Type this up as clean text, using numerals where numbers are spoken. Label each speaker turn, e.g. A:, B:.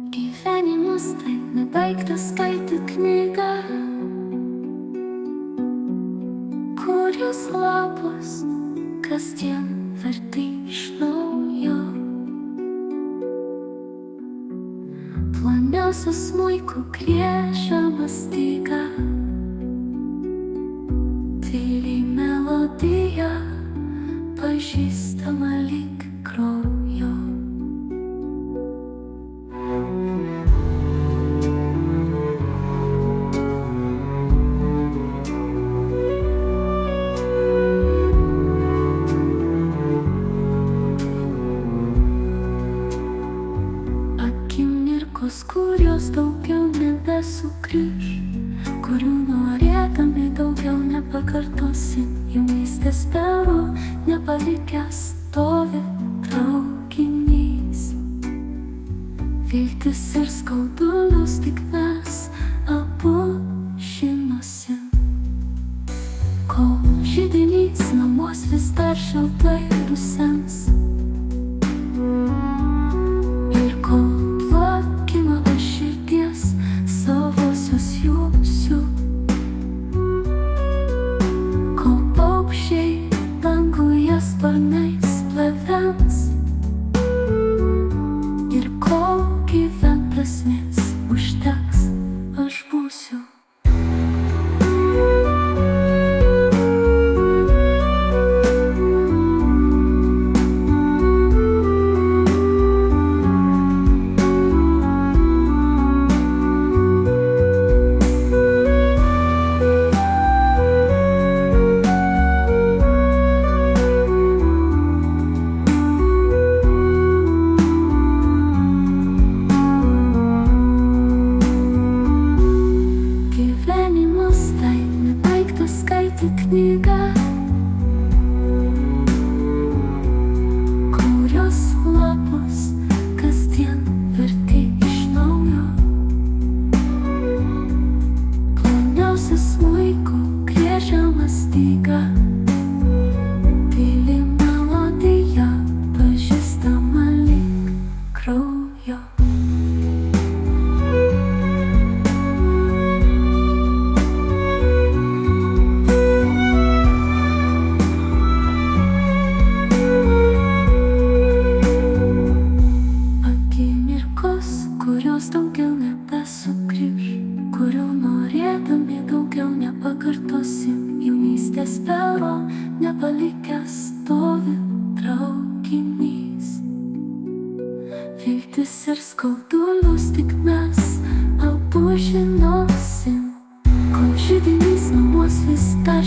A: Gyvenimas tai nebaigtas skaityti knyga, kurios lapas kasdien verti iš naujo. Ploniausia smuiku griežiama styga, tyli melodija, pažįstama lyg kraujo. Akimirkos, kurios daugiau nebesugrįž, kurių norėdami daugiau nepakartosim. Jaunystės pero nepalikęs stovi traukinys. Viltis ir skaudulius tik mes abu žinosim. Kol židinys namuos vis dar šiltai rusens, ir kol plakima be širdies savosios jūsių, kol paukščiai danguje sparnais plevens, ir kol gyvent prasmės užteks, aš būsiu. Gyvenimas tai nebaigtas skaityti knyga, kurios lapus kasdien verti iš naujo. Ploniausia smuiku griežiama styga, tyli melodija, pažįstama lyg kraujo. Kurios daugiau nebesugrįž, kurių norėdami daugiau nepakartosim. Jaunystės pero nepalikęs stovi traukinys. Viltis ir skaudulius tik mes abu žinosim. Kol židinys namuos vis dar